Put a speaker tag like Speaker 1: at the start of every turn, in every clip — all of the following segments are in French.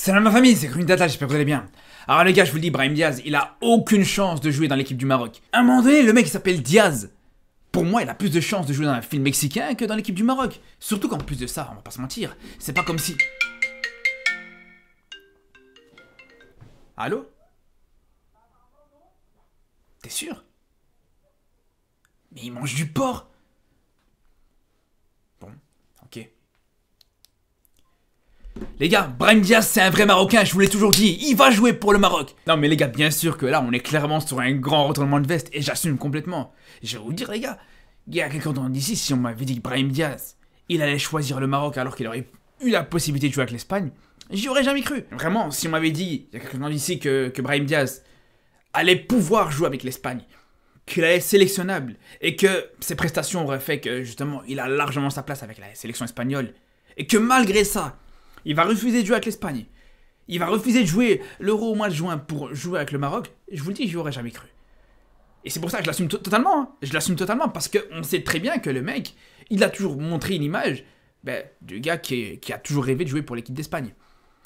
Speaker 1: Salam ma famille, c'est Green Data, j'espère que vous allez bien. Alors les gars, je vous le dis, Brahim Diaz, il a aucune chance de jouer dans l'équipe du Maroc. À un moment donné, le mec il s'appelle Diaz. Pour moi, il a plus de chances de jouer dans un film mexicain que dans l'équipe du Maroc. Surtout qu'en plus de ça, on va pas se mentir, c'est pas comme si... Allô? T'es sûr? Mais il mange du porc. Bon, ok. Les gars, Brahim Diaz c'est un vrai Marocain, je vous l'ai toujours dit, il va jouer pour le Maroc. Non mais les gars, bien sûr que là on est clairement sur un grand retournement de veste et j'assume complètement. Je vais vous dire les gars, il y a quelqu'un d'ici, si on m'avait dit que Brahim Diaz, il allait choisir le Maroc alors qu'il aurait eu la possibilité de jouer avec l'Espagne, j'y aurais jamais cru. Vraiment, si on m'avait dit, il y a quelqu'un d'ici que Brahim Diaz allait pouvoir jouer avec l'Espagne, qu'il allait être sélectionnable et que ses prestations auraient fait que justement il a largement sa place avec la sélection espagnole et que malgré ça, il va refuser de jouer avec l'Espagne. Il va refuser de jouer l'Euro au mois de juin pour jouer avec le Maroc. Je vous le dis, j'y aurais jamais cru. Et c'est pour ça que je l'assume totalement. Hein. Je l'assume totalement parce qu'on sait très bien que le mec, il a toujours montré une image du gars qui a toujours rêvé de jouer pour l'équipe d'Espagne.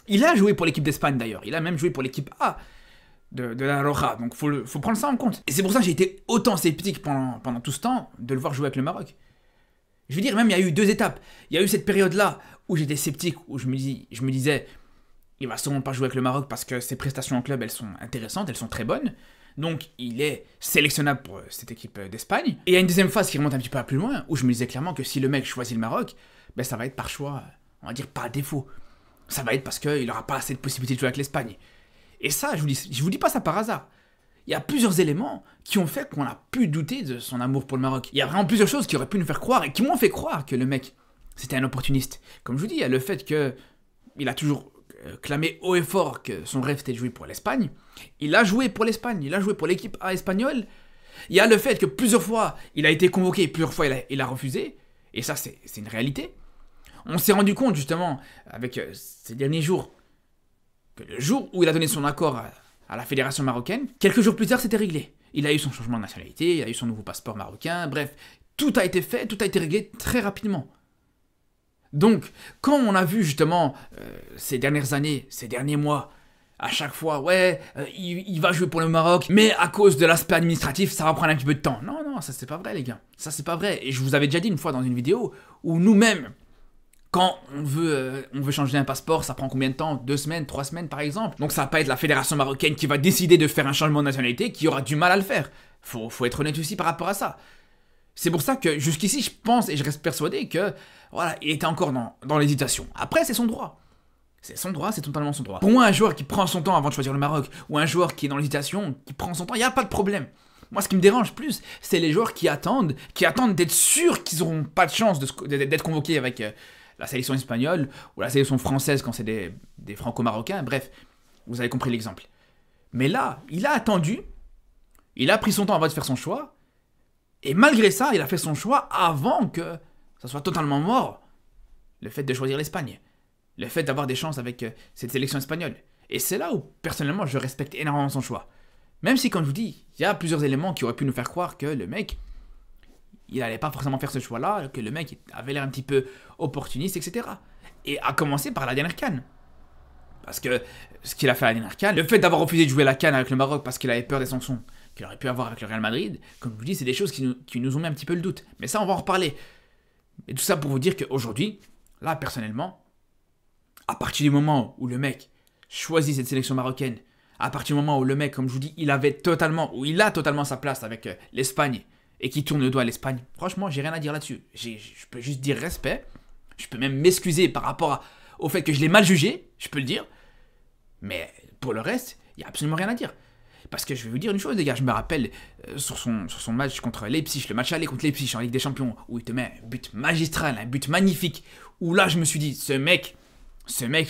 Speaker 1: Il a joué pour l'équipe d'Espagne d'ailleurs. Il a même joué pour l'équipe A de la Roja. Donc faut prendre ça en compte. Et c'est pour ça que j'ai été autant sceptique pendant tout ce temps de le voir jouer avec le Maroc. Je veux dire, même il y a eu deux étapes. Il y a eu cette période-là où j'étais sceptique, où je me disais, il va sûrement pas jouer avec le Maroc parce que ses prestations en club, elles sont intéressantes, elles sont très bonnes. Donc, il est sélectionnable pour cette équipe d'Espagne. Et il y a une deuxième phase qui remonte un petit peu plus loin, où je me disais clairement que si le mec choisit le Maroc, ça va être par choix, on va dire par défaut. Ça va être parce qu'il n'aura pas assez de possibilités de jouer avec l'Espagne. Et ça, je vous dis pas ça par hasard. Il y a plusieurs éléments qui ont fait qu'on a pu douter de son amour pour le Maroc. Il y a vraiment plusieurs choses qui auraient pu nous faire croire et qui m'ont fait croire que le mec, c'était un opportuniste. Comme je vous dis, il y a le fait qu'il a toujours clamé haut et fort que son rêve c'était de jouer pour l'Espagne. Il a joué pour l'Espagne, il a joué pour l'équipe A espagnole. Il y a le fait que plusieurs fois, il a été convoqué, plusieurs fois il a refusé. Et ça, c'est une réalité. On s'est rendu compte justement, avec ces derniers jours, que le jour où il a donné son accord à la fédération marocaine, quelques jours plus tard, c'était réglé. Il a eu son changement de nationalité, il a eu son nouveau passeport marocain, bref, tout a été fait, tout a été réglé très rapidement. Donc, quand on a vu justement ces dernières années, ces derniers mois, à chaque fois, il va jouer pour le Maroc, mais à cause de l'aspect administratif, ça va prendre un petit peu de temps. Non, ça c'est pas vrai les gars, ça c'est pas vrai. Et je vous avais déjà dit une fois dans une vidéo, où nous-mêmes, quand on veut changer un passeport, ça prend combien de temps? 2 semaines, 3 semaines par exemple. Donc ça va pas être la fédération marocaine qui va décider de faire un changement de nationalité qui aura du mal à le faire. Faut être honnête aussi par rapport à ça. C'est pour ça que jusqu'ici je pense et je reste persuadé que voilà, il était encore dans l'hésitation. Après c'est son droit. C'est son droit, c'est totalement son droit. Pour moi un joueur qui prend son temps avant de choisir le Maroc, ou un joueur qui est dans l'hésitation, qui prend son temps, il n'y a pas de problème. Moi, ce qui me dérange plus, c'est les joueurs qui attendent d'être sûrs qu'ils n'auront pas de chance d'être convoqués avec la sélection espagnole ou la sélection française quand c'est des franco-marocains. Bref, vous avez compris l'exemple. Mais là, il a attendu, il a pris son temps avant de faire son choix, et malgré ça, il a fait son choix avant que ça soit totalement mort, le fait de choisir l'Espagne, le fait d'avoir des chances avec cette sélection espagnole. Et c'est là où, personnellement, je respecte énormément son choix. Même si, comme je vous dis, il y a plusieurs éléments qui auraient pu nous faire croire que le mec, il n'allait pas forcément faire ce choix-là, que le mec avait l'air un petit peu opportuniste, etc. Et à commencer par la dernière CAN. Parce que ce qu'il a fait à la dernière CAN, le fait d'avoir refusé de jouer la CAN avec le Maroc parce qu'il avait peur des sanctions qu'il aurait pu avoir avec le Real Madrid, comme je vous dis, c'est des choses qui nous ont mis un petit peu le doute. Mais ça, on va en reparler. Et tout ça pour vous dire qu'aujourd'hui, là, personnellement, à partir du moment où le mec choisit cette sélection marocaine, à partir du moment où le mec, comme je vous dis, il a totalement sa place avec l'Espagne et qui tourne le doigt à l'Espagne, franchement, j'ai rien à dire là-dessus. Je peux juste dire respect. Je peux même m'excuser par rapport au fait que je l'ai mal jugé, je peux le dire. Mais pour le reste, il n'y a absolument rien à dire. Parce que je vais vous dire une chose, les gars, je me rappelle sur son match contre Leipzig, le match aller contre Leipzig en Ligue des Champions, où il te met un but magistral, un but magnifique, où là, je me suis dit, ce mec,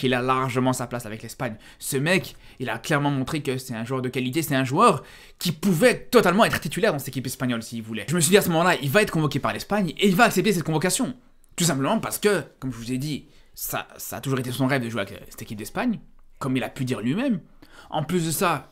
Speaker 1: il a largement sa place avec l'Espagne. Ce mec, il a clairement montré que c'est un joueur de qualité, c'est un joueur qui pouvait totalement être titulaire dans cette équipe espagnole s'il voulait. Je me suis dit à ce moment-là, il va être convoqué par l'Espagne et il va accepter cette convocation. Tout simplement parce que, comme je vous ai dit, ça a toujours été son rêve de jouer avec cette équipe d'Espagne, comme il a pu dire lui-même. En plus de ça,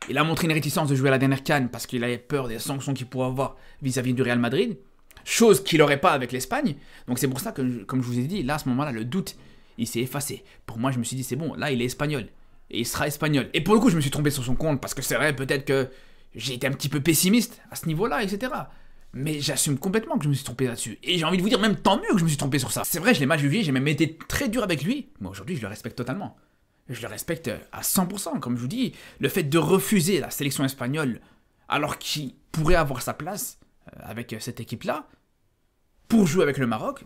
Speaker 1: il a montré une réticence de jouer à la dernière CAN parce qu'il avait peur des sanctions qu'il pourrait avoir vis-à-vis du Real Madrid, chose qu'il n'aurait pas avec l'Espagne. Donc c'est pour ça que, comme je vous ai dit, là à ce moment-là, le doute, Il s'est effacé. Pour moi, je me suis dit, c'est bon, là, il est espagnol. Et il sera espagnol. Et pour le coup, je me suis trompé sur son compte, parce que c'est vrai, peut-être que j'ai été un petit peu pessimiste à ce niveau-là, etc. Mais j'assume complètement que je me suis trompé là-dessus. Et j'ai envie de vous dire, même tant mieux que je me suis trompé sur ça. C'est vrai, je l'ai mal jugé, j'ai même été très dur avec lui. Mais aujourd'hui, je le respecte totalement. Je le respecte à 100%, comme je vous dis. Le fait de refuser la sélection espagnole, alors qu'il pourrait avoir sa place avec cette équipe-là, pour jouer avec le Maroc,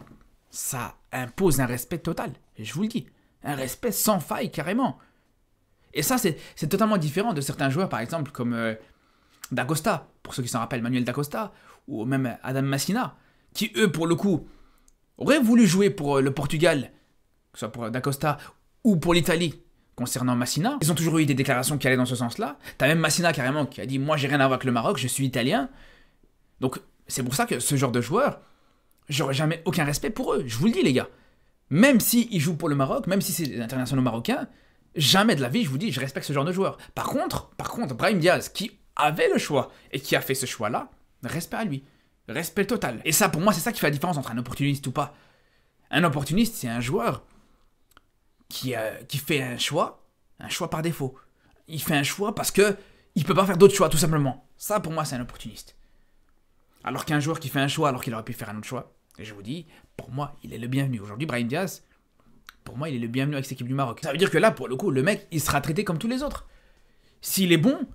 Speaker 1: ça impose un respect total. Et je vous le dis, un respect sans faille, carrément. Et ça, c'est totalement différent de certains joueurs, par exemple, comme Dacosta, pour ceux qui s'en rappellent, Manuel Dacosta, ou même Adam Massina, qui, eux, pour le coup, auraient voulu jouer pour le Portugal, que ce soit pour Dacosta, ou pour l'Italie, concernant Massina. Ils ont toujours eu des déclarations qui allaient dans ce sens-là. T'as même Massina, carrément, qui a dit « Moi, j'ai rien à voir avec le Maroc, je suis italien. » Donc, c'est pour ça que ce genre de joueurs, j'aurais jamais aucun respect pour eux. Je vous le dis, les gars. Même s'ils jouent pour le Maroc, même si c'est des internationaux marocains, jamais de la vie, je vous dis, je respecte ce genre de joueurs. Par contre, Brahim Diaz, qui avait le choix et qui a fait ce choix-là, respect à lui. Respect total. Et ça, pour moi, c'est ça qui fait la différence entre un opportuniste ou pas. Un opportuniste, c'est un joueur qui fait un choix par défaut. Il fait un choix parce que il peut pas faire d'autre choix, tout simplement. Ça, pour moi, c'est un opportuniste. Alors qu'un joueur qui fait un choix alors qu'il aurait pu faire un autre choix, et je vous dis, pour moi, il est le bienvenu. Aujourd'hui, Brahim Diaz, pour moi, il est le bienvenu avec cette équipe du Maroc. Ça veut dire que là, pour le coup, le mec, il sera traité comme tous les autres. S'il est bon,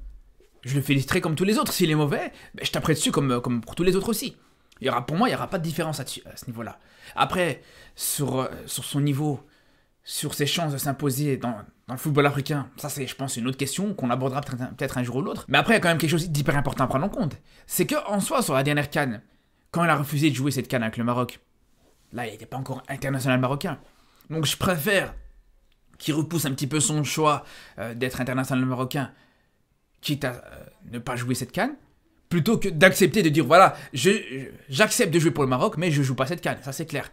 Speaker 1: je le féliciterai comme tous les autres. S'il est mauvais, ben, je taperai dessus comme pour tous les autres aussi. Pour moi, il n'y aura pas de différence à ce niveau-là. Après, sur son niveau, sur ses chances de s'imposer dans le football africain, ça c'est, je pense, une autre question qu'on abordera peut-être un jour ou l'autre. Mais après, il y a quand même quelque chose d'hyper important à prendre en compte. C'est qu'en soi, sur la dernière CAN, quand il a refusé de jouer cette CAN avec le Maroc, là, il n'était pas encore international marocain. Donc je préfère qu'il repousse un petit peu son choix d'être international marocain, quitte à ne pas jouer cette CAN, plutôt que d'accepter de dire, voilà, j'accepte de jouer pour le Maroc, mais je ne joue pas cette CAN, ça c'est clair.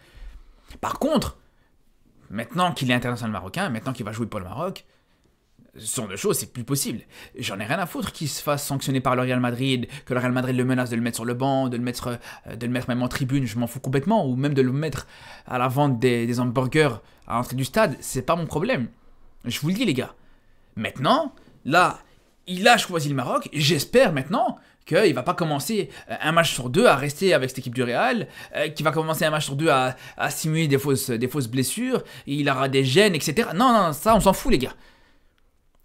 Speaker 1: Par contre, maintenant qu'il est international marocain, maintenant qu'il va jouer pour le Maroc, ce genre de choses, c'est plus possible. J'en ai rien à foutre qu'il se fasse sanctionner par le Real Madrid, que le Real Madrid le menace de le mettre sur le banc, de le mettre même en tribune, je m'en fous complètement, ou même de le mettre à la vente des hamburgers à l'entrée du stade, c'est pas mon problème. Je vous le dis, les gars. Maintenant, là, il a choisi le Maroc, j'espère maintenant qu'il va pas commencer un match sur deux à rester avec cette équipe du Real, qu'il va commencer un match sur deux à simuler des fausses blessures, il aura des gènes, etc. Non, ça, on s'en fout, les gars.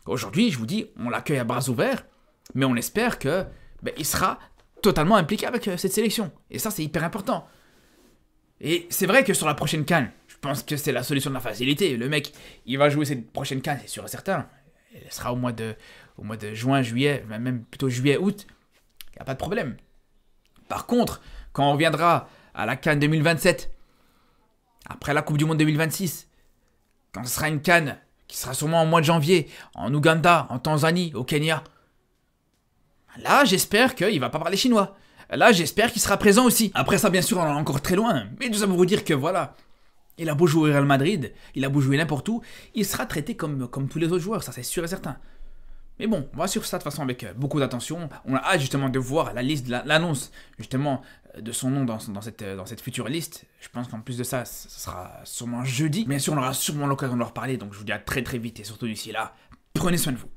Speaker 1: Aujourd'hui, je vous dis, on l'accueille à bras ouverts, mais on espère que il sera totalement impliqué avec cette sélection. Et ça, c'est hyper important. Et c'est vrai que sur la prochaine CAN, je pense que c'est la solution de la facilité. Le mec, il va jouer cette prochaine CAN, c'est sûr et certain. Elle sera au mois de juin, juillet, même plutôt juillet, août. Il n'y a pas de problème. Par contre, quand on reviendra à la CAN 2027, après la Coupe du Monde 2026, quand ce sera une CAN qui sera sûrement en mois de janvier, en Ouganda, en Tanzanie, au Kenya, là, j'espère qu'il va pas parler chinois. Là, j'espère qu'il sera présent aussi. Après ça, bien sûr, on est encore très loin. Mais tout ça pour vous dire que voilà, il a beau jouer au Real Madrid, il a beau jouer n'importe où, il sera traité comme tous les autres joueurs, ça c'est sûr et certain. Mais bon, on va suivre ça de toute façon avec beaucoup d'attention. On a hâte justement de voir la liste, l'annonce justement de son nom dans cette future liste. Je pense qu'en plus de ça, ça sera sûrement jeudi. Bien sûr, on aura sûrement l'occasion de leur parler, donc je vous dis à très très vite et surtout d'ici là, prenez soin de vous.